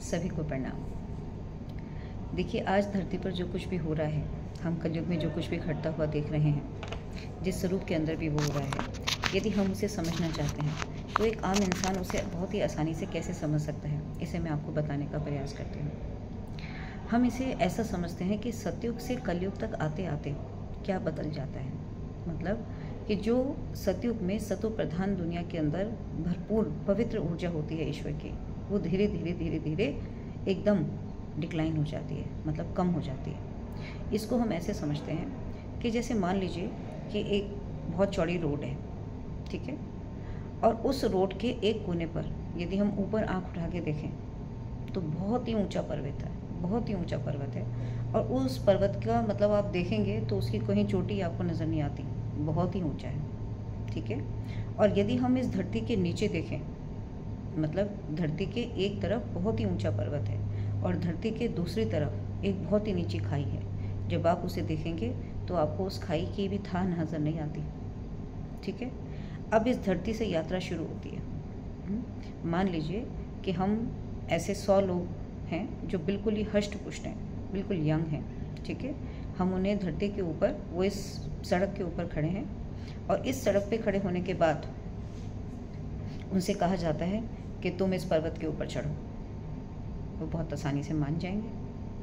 सभी को प्रणाम। देखिए, आज धरती पर जो कुछ भी हो रहा है, हम कलयुग में जो कुछ भी घटता हुआ देख रहे हैं, जिस स्वरूप के अंदर भी वो हो रहा है, यदि हम उसे समझना चाहते हैं तो एक आम इंसान उसे बहुत ही आसानी से कैसे समझ सकता है, इसे मैं आपको बताने का प्रयास करती हूँ। हम इसे ऐसा समझते हैं कि सतयुग से कलयुग तक आते आते क्या बदल जाता है। मतलब कि जो सतयुग में सतो प्रधान दुनिया के अंदर भरपूर पवित्र ऊर्जा होती है ईश्वर की, वो धीरे धीरे एकदम डिक्लाइन हो जाती है, मतलब कम हो जाती है। इसको हम ऐसे समझते हैं कि जैसे मान लीजिए कि एक बहुत चौड़ी रोड है, ठीक है, और उस रोड के एक कोने पर यदि हम ऊपर आंख उठा के देखें तो बहुत ही ऊंचा पर्वत है, बहुत ही ऊंचा पर्वत है। और उस पर्वत का मतलब आप देखेंगे तो उसकी कहीं चोटी आपको नज़र नहीं आती, बहुत ही ऊंचा है, ठीक है। और यदि हम इस धरती के नीचे देखें, मतलब धरती के एक तरफ बहुत ही ऊंचा पर्वत है और धरती के दूसरी तरफ एक बहुत ही नीची खाई है। जब आप उसे देखेंगे तो आपको उस खाई की भी थाह नजर नहीं आती, ठीक है। अब इस धरती से यात्रा शुरू होती है। मान लीजिए कि हम ऐसे 100 लोग हैं जो बिल्कुल ही हष्ट पुष्ट हैं, बिल्कुल यंग हैं, ठीक है। हम उन्हें धरती के ऊपर, वो इस सड़क के ऊपर खड़े हैं और इस सड़क पे खड़े होने के बाद उनसे कहा जाता है कि तुम इस पर्वत के ऊपर चढ़ो। वो बहुत आसानी से मान जाएंगे,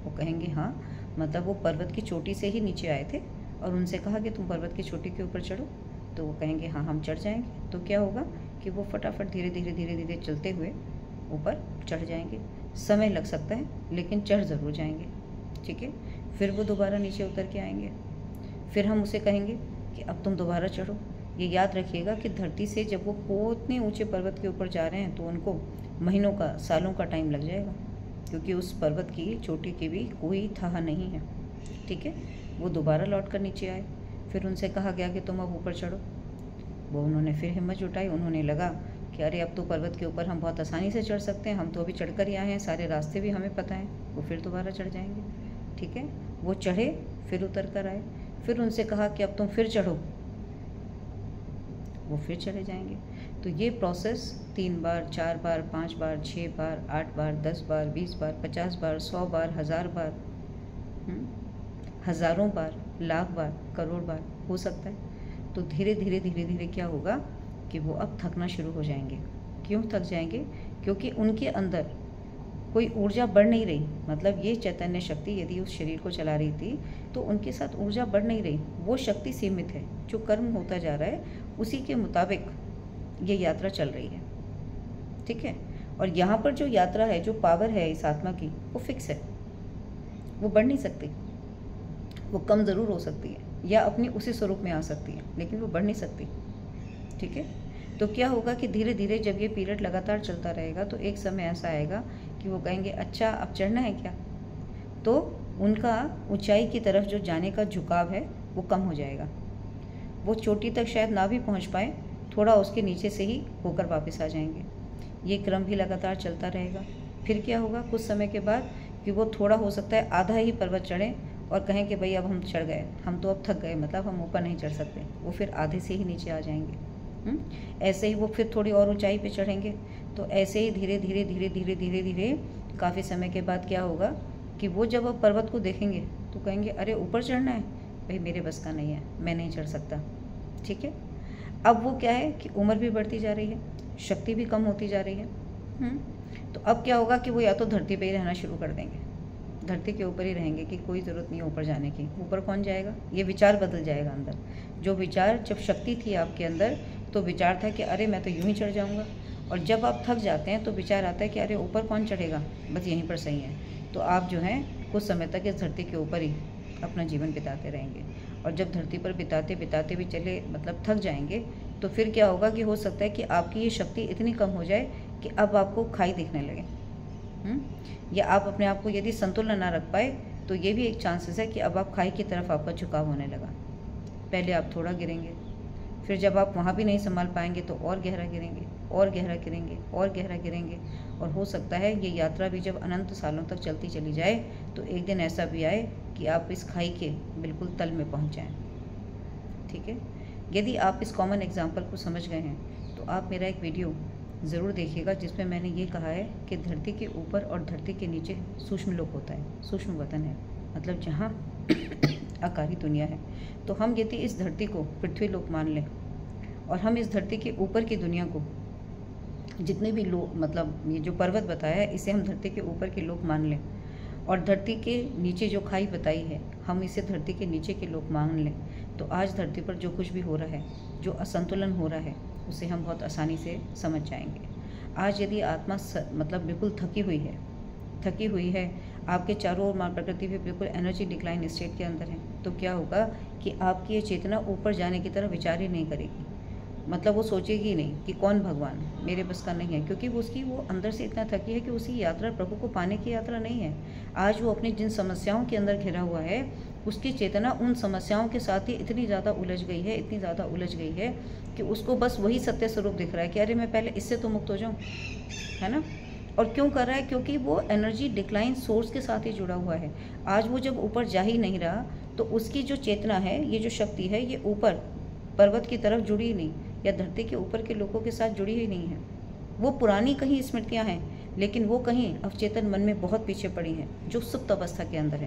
वो कहेंगे हाँ, मतलब वो पर्वत की चोटी से ही नीचे आए थे और उनसे कहा कि तुम पर्वत की चोटी के ऊपर चढ़ो, तो वो कहेंगे हाँ हम चढ़ जाएंगे। तो क्या होगा कि वो फटाफट धीरे धीरे चलते हुए ऊपर चढ़ जाएंगे। समय लग सकता है लेकिन चढ़ ज़रूर जाएंगे, ठीक है। फिर वो दोबारा नीचे उतर के आएंगे, फिर हम उसे कहेंगे कि अब तुम दोबारा चढ़ो। ये याद रखिएगा कि धरती से जब वो उतने ऊंचे पर्वत के ऊपर जा रहे हैं तो उनको महीनों का, सालों का टाइम लग जाएगा, क्योंकि उस पर्वत की चोटी की भी कोई थाह नहीं है, ठीक है। वो दोबारा लौट कर नीचे आए, फिर उनसे कहा गया कि तुम अब ऊपर चढ़ो। वो उन्होंने फिर हिम्मत जुटाई, उन्होंने लगा कि अरे अब तो पर्वत के ऊपर हम बहुत आसानी से चढ़ सकते हैं, हम तो अभी चढ़कर ही आए हैं, सारे रास्ते भी हमें पता हैं। वो फिर दोबारा चढ़ जाएंगे, ठीक है। वो चढ़े, फिर उतर कर आए, फिर उनसे कहा कि अब तुम फिर चढ़ो, वो फिर चले जाएंगे। तो ये प्रोसेस 3 बार, 4 बार, 5 बार, 6 बार, 8 बार, 10 बार, 20 बार, 50 बार, 100 बार, 1000 बार, हज़ारों बार, लाख बार, करोड़ बार हो सकता है। तो धीरे धीरे क्या होगा कि वो अब थकना शुरू हो जाएंगे। क्यों थक जाएंगे? क्योंकि उनके अंदर कोई ऊर्जा बढ़ नहीं रही। मतलब ये चैतन्य शक्ति यदि उस शरीर को चला रही थी तो उनके साथ ऊर्जा बढ़ नहीं रही, वो शक्ति सीमित है। जो कर्म होता जा रहा है उसी के मुताबिक ये यात्रा चल रही है, ठीक है। और यहाँ पर जो यात्रा है, जो पावर है इस आत्मा की, वो फिक्स है, वो बढ़ नहीं सकती। वो कम ज़रूर हो सकती है या अपनी उसी स्वरूप में आ सकती है, लेकिन वो बढ़ नहीं सकती, ठीक है। तो क्या होगा कि धीरे धीरे जब ये पीरियड लगातार चलता रहेगा तो एक समय ऐसा आएगा कि वो कहेंगे अच्छा अब चढ़ना है क्या। तो उनका ऊंचाई की तरफ जो जाने का झुकाव है वो कम हो जाएगा। वो चोटी तक शायद ना भी पहुंच पाए, थोड़ा उसके नीचे से ही होकर वापस आ जाएंगे। ये क्रम भी लगातार चलता रहेगा। फिर क्या होगा कुछ समय के बाद कि वो थोड़ा, हो सकता है आधा ही पर्वत चढ़ें और कहें कि भाई अब हम चढ़ गए, हम तो अब थक गए, मतलब हम ऊपर नहीं चढ़ सकते। वो फिर आधे से ही नीचे आ जाएंगे। ऐसे ही वो फिर थोड़ी और ऊंचाई पे चढ़ेंगे। तो ऐसे ही धीरे धीरे काफ़ी समय के बाद क्या होगा कि वो जब अब पर्वत को देखेंगे तो कहेंगे अरे ऊपर चढ़ना है, भाई मेरे बस का नहीं है, मैं नहीं चढ़ सकता, ठीक है। अब वो क्या है कि उम्र भी बढ़ती जा रही है, शक्ति भी कम होती जा रही है। तो अब क्या होगा कि वो या तो धरती पे ही रहना शुरू कर देंगे, धरती के ऊपर ही रहेंगे कि कोई ज़रूरत नहीं है ऊपर जाने की। ऊपर कौन जाएगा? ये विचार बदल जाएगा अंदर। जो विचार, जब शक्ति थी आपके अंदर तो विचार था कि अरे मैं तो यूं ही चढ़ जाऊंगा, और जब आप थक जाते हैं तो विचार आता है कि अरे ऊपर कौन चढ़ेगा, बस यहीं पर सही है। तो आप जो है कुछ समय तक इस धरती के ऊपर ही अपना जीवन बिताते रहेंगे। और जब धरती पर बिताते भी चले, मतलब थक जाएंगे, तो फिर क्या होगा कि हो सकता है कि आपकी ये शक्ति इतनी कम हो जाए कि अब आपको खाई दिखने लगे, या आप अपने आप को यदि संतुलन ना रख पाए तो ये भी एक चांसेस है कि अब आप खाई की तरफ आपका झुकाव होने लगा। पहले आप थोड़ा गिरेंगे, फिर जब आप वहाँ भी नहीं संभाल पाएंगे तो और गहरा गिरेंगे, और गहरा गिरेंगे, और गहरा गिरेंगे। और हो सकता है ये यात्रा भी जब अनंत सालों तक चलती चली जाए तो एक दिन ऐसा भी आए कि आप इस खाई के बिल्कुल तल में पहुँच जाएँ, ठीक है। यदि आप इस कॉमन एग्जाम्पल को समझ गए हैं तो आप मेरा एक वीडियो ज़रूर देखिएगा, जिसमें मैंने ये कहा है कि धरती के ऊपर और धरती के नीचे सूक्ष्म लोक होता है, सूक्ष्म वतन है, मतलब जहाँ आकारी दुनिया है। तो हम यदि इस धरती को पृथ्वी लोक मान लें और हम इस धरती के ऊपर की दुनिया को, जितने भी लोग, मतलब ये जो पर्वत बताया है, इसे हम धरती के ऊपर के लोक मान लें, और धरती के नीचे जो खाई बताई है हम इसे धरती के नीचे के लोक मान लें, तो आज धरती पर जो कुछ भी हो रहा है, जो असंतुलन हो रहा है, उसे हम बहुत आसानी से समझ जाएंगे। आज यदि आत्मा मतलब बिल्कुल थकी हुई है, आपके चारों ओर माँ प्रकृति भी बिल्कुल एनर्जी डिक्लाइन स्टेट के अंदर है, तो क्या होगा कि आपकी ये चेतना ऊपर जाने की तरफ विचार ही नहीं करेगी। मतलब वो सोचेगी ही नहीं कि कौन भगवान, मेरे बस का नहीं है, क्योंकि वो अंदर से इतना थकी है कि उसकी यात्रा प्रभु को पाने की यात्रा नहीं है। आज वो अपनी जिन समस्याओं के अंदर घिरा हुआ है, उसकी चेतना उन समस्याओं के साथ ही इतनी ज़्यादा उलझ गई है कि उसको बस वही सत्य स्वरूप दिख रहा है कि अरे मैं पहले इससे तो मुक्त हो जाऊँ, है ना। और क्यों कर रहा है? क्योंकि वो एनर्जी डिक्लाइन सोर्स के साथ ही जुड़ा हुआ है। आज वो जब ऊपर जा ही नहीं रहा, तो उसकी जो चेतना है, ये जो शक्ति है, ये ऊपर पर्वत की तरफ जुड़ी ही नहीं, या धरती के ऊपर के लोगों के साथ जुड़ी ही नहीं है। वो पुरानी कहीं स्मृतियां हैं, लेकिन वो कहीं अवचेतन मन में बहुत पीछे पड़ी हैं, जो सुप्त अवस्था के अंदर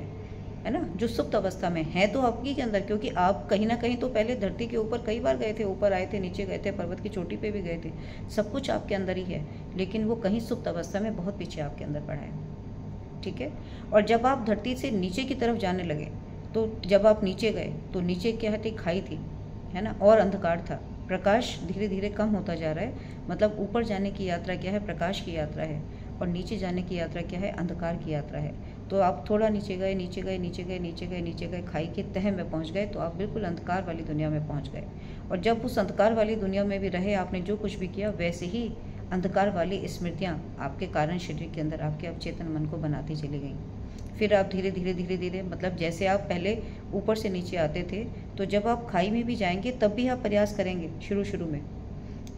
है ना, जो सुप्त अवस्था में है तो आपकी के अंदर, क्योंकि आप कहीं ना कहीं तो पहले धरती के ऊपर कई बार गए थे, ऊपर आए थे, नीचे गए थे, पर्वत की चोटी पे भी गए थे, सब कुछ आपके अंदर ही है, लेकिन वो कहीं सुप्त अवस्था में बहुत पीछे आपके अंदर पड़ा है, ठीक है। और जब आप धरती से नीचे की तरफ जाने लगे, तो जब आप नीचे गए तो नीचे क्या थी? खाई थी, है ना, और अंधकार था। प्रकाश धीरे धीरे कम होता जा रहा है, मतलब ऊपर जाने की यात्रा क्या है? प्रकाश की यात्रा है, और नीचे जाने की यात्रा क्या है? अंधकार की यात्रा है। तो आप थोड़ा नीचे गए, खाई के तह में पहुंच गए, तो आप बिल्कुल अंधकार वाली दुनिया में पहुंच गए। और जब उस अंधकार वाली दुनिया में भी रहे, आपने जो कुछ भी किया, वैसे ही अंधकार वाली स्मृतियाँ आपके कारण शरीर के अंदर आपके अवचेतन मन को बनाती चली गई। फिर आप धीरे धीरे मतलब जैसे आप पहले ऊपर से नीचे आते थे, तो जब आप खाई में भी जाएंगे तब भी आप प्रयास करेंगे शुरू में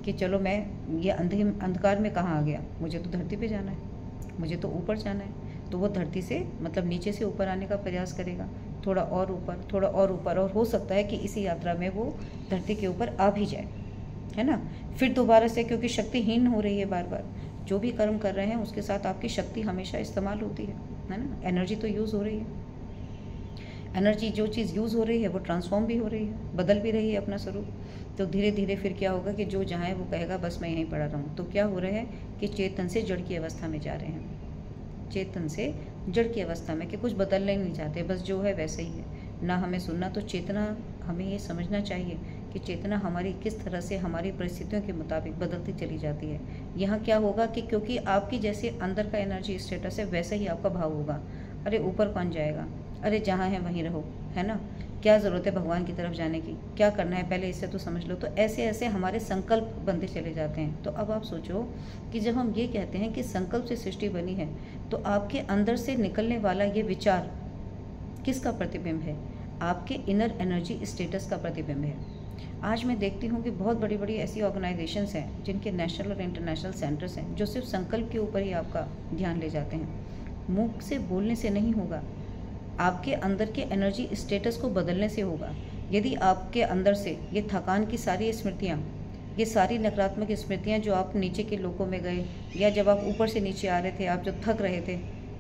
कि चलो मैं ये अंधकार में कहाँ आ गया, मुझे तो धरती पे जाना है, मुझे तो ऊपर जाना है। तो वो धरती से मतलब नीचे से ऊपर आने का प्रयास करेगा, थोड़ा और ऊपर, और हो सकता है कि इसी यात्रा में वो धरती के ऊपर आ भी जाए, है ना। फिर दोबारा से, क्योंकि शक्तिहीन हो रही है, बार बार जो भी कर्म कर रहे हैं उसके साथ आपकी शक्ति हमेशा इस्तेमाल होती है ना। एनर्जी तो यूज़ हो रही है, एनर्जी जो चीज़ यूज़ हो रही है वो ट्रांसफॉर्म भी हो रही है, बदल भी रही है अपना स्वरूप। तो धीरे धीरे फिर क्या होगा कि जो जहाँ है वो कहेगा बस मैं यहीं पड़ा रहूँ। तो क्या हो रहा है कि चेतन से जड़ की अवस्था में जा रहे हैं, चेतन से जड़ की अवस्था में, कि कुछ बदलना ही नहीं चाहते, बस जो है वैसे ही है ना। हमें सुनना, तो चेतना हमें ये समझना चाहिए कि चेतना हमारी किस तरह से हमारी परिस्थितियों के मुताबिक बदलती चली जाती है। यहाँ क्या होगा कि क्योंकि आपकी जैसे अंदर का एनर्जी स्टेटस है, वैसे ही आपका भाव होगा, अरे ऊपर कौन जाएगा, अरे जहाँ है वहीं रहो, है ना, क्या ज़रूरत है भगवान की तरफ जाने की, क्या करना है पहले इससे तो समझ लो। तो ऐसे ऐसे हमारे संकल्प बनते चले जाते हैं। तो अब आप सोचो कि जब हम ये कहते हैं कि संकल्प से सृष्टि बनी है, तो आपके अंदर से निकलने वाला ये विचार किसका प्रतिबिंब है? आपके इनर एनर्जी स्टेटस का प्रतिबिंब है। आज मैं देखती हूँ कि बहुत बड़ी बड़ी ऐसी ऑर्गेनाइजेशंस हैं जिनके नेशनल और इंटरनेशनल सेंटर्स हैं, जो सिर्फ संकल्प के ऊपर ही आपका ध्यान ले जाते हैं। मुंह से बोलने से नहीं होगा, आपके अंदर के एनर्जी स्टेटस को बदलने से होगा। यदि आपके अंदर से ये थकान की सारी स्मृतियाँ, ये सारी नकारात्मक स्मृतियाँ जो आप नीचे के लोकों में गए, या जब आप ऊपर से नीचे आ रहे थे, आप जो थक रहे थे,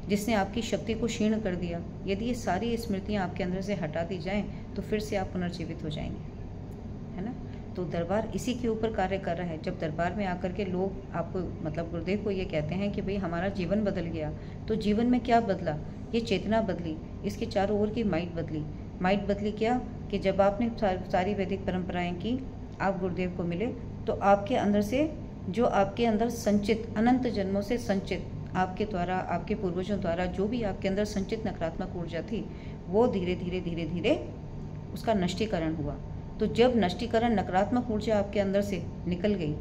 जिसने आपकी शक्ति को क्षीण कर दिया, यदि ये सारी स्मृतियाँ आपके अंदर से हटा दी जाएँ, तो फिर से आप पुनर्जीवित हो जाएंगे, है ना। तो दरबार इसी के ऊपर कार्य कर रहा है। जब दरबार में आकर के लोग आपको, मतलब गुरुदेव को ये कहते हैं कि भाई हमारा जीवन बदल गया, तो जीवन में क्या बदला? ये चेतना बदली, इसके चारों ओर की माइट बदली। माइट बदली क्या कि जब आपने सारी वैदिक परंपराएं की, आप गुरुदेव को मिले, तो आपके अंदर से जो आपके अंदर संचित, अनंत जन्मों से संचित, आपके द्वारा, आपके पूर्वजों द्वारा जो भी आपके अंदर संचित नकारात्मक ऊर्जा थी, वो धीरे धीरे उसका नष्टीकरण हुआ। तो जब नष्टीकरण, नकारात्मक ऊर्जा आपके अंदर से निकल गई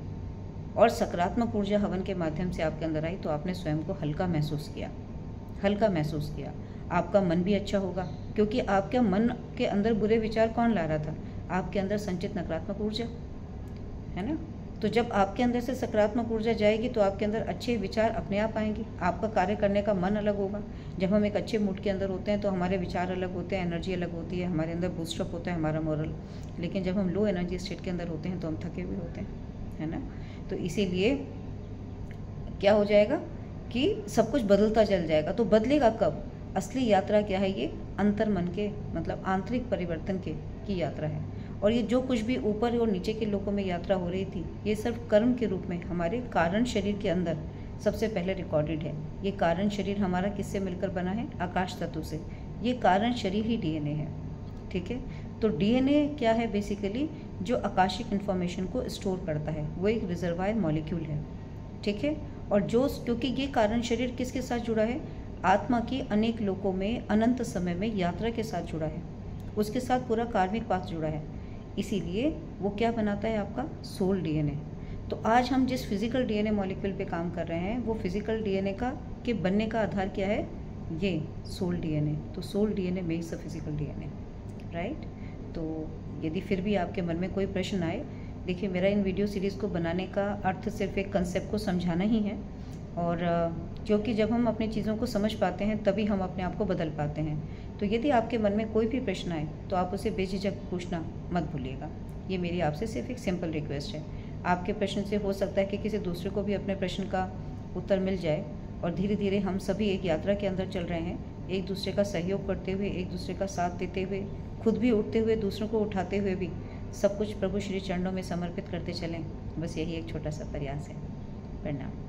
और सकारात्मक ऊर्जा हवन के माध्यम से आपके अंदर आई, तो आपने स्वयं को हल्का महसूस किया। आपका मन भी अच्छा होगा, क्योंकि आपके मन के अंदर बुरे विचार कौन ला रहा था? आपके अंदर संचित नकारात्मक ऊर्जा, है ना। तो जब आपके अंदर से सकारात्मक ऊर्जा जाएगी, तो आपके अंदर अच्छे विचार अपने आप आएंगे, आपका कार्य करने का मन अलग होगा। जब हम एक अच्छे मूड के अंदर होते हैं, तो हमारे विचार अलग होते हैं, एनर्जी अलग होती है, हमारे अंदर बूस्टअप होता है हमारा मोरल। लेकिन जब हम लो एनर्जी स्टेट के अंदर होते हैं, तो हम थके हुए होते हैं, है ना। तो इसीलिए क्या हो जाएगा कि सब कुछ बदलता चल जाएगा। तो बदलेगा कब? असली यात्रा क्या है? ये अंतर मन के मतलब आंतरिक परिवर्तन की यात्रा है। और ये जो कुछ भी ऊपर और नीचे के लोकों में यात्रा हो रही थी, ये सिर्फ कर्म के रूप में हमारे कारण शरीर के अंदर सबसे पहले रिकॉर्डेड है। ये कारण शरीर हमारा किससे मिलकर बना है? आकाश तत्व से। ये कारण शरीर ही डीएनए है, ठीक है। तो डीएनए क्या है? बेसिकली जो आकाशिक इन्फॉर्मेशन को स्टोर करता है, वो एक रिजर्वायर मॉलिक्यूल है, ठीक है। और जो क्योंकि ये कारण शरीर किसके साथ जुड़ा है? आत्मा की अनेक लोकों में अनंत समय में यात्रा के साथ जुड़ा है, उसके साथ पूरा कार्मिक पाथ जुड़ा है। इसीलिए वो क्या बनाता है? आपका सोल डीएनए। तो आज हम जिस फिजिकल डीएनए मॉलिक्यूल पे काम कर रहे हैं, वो फिजिकल डीएनए के बनने का आधार क्या है? ये सोल डीएनए। तो soul DNA makes a physical DNA, right. तो यदि फिर भी आपके मन में कोई प्रश्न आए, देखिए मेरा इन वीडियो सीरीज़ को बनाने का अर्थ सिर्फ एक कंसेप्ट को समझाना ही है। और क्योंकि जब हम अपनी चीज़ों को समझ पाते हैं तभी हम अपने आप को बदल पाते हैं। तो यदि आपके मन में कोई भी प्रश्न आए तो आप उसे बेझिझक पूछना मत भूलिएगा। ये मेरी आपसे सिर्फ एक सिंपल रिक्वेस्ट है। आपके प्रश्न से हो सकता है कि किसी दूसरे को भी अपने प्रश्न का उत्तर मिल जाए, और धीरे धीरे हम सभी एक यात्रा के अंदर चल रहे हैं, एक दूसरे का सहयोग करते हुए, एक दूसरे का साथ देते हुए, खुद भी उठते हुए, दूसरों को उठाते हुए भी सब कुछ प्रभु श्री चरणों में समर्पित करते चलें। बस यही एक छोटा सा प्रयास है। प्रणाम।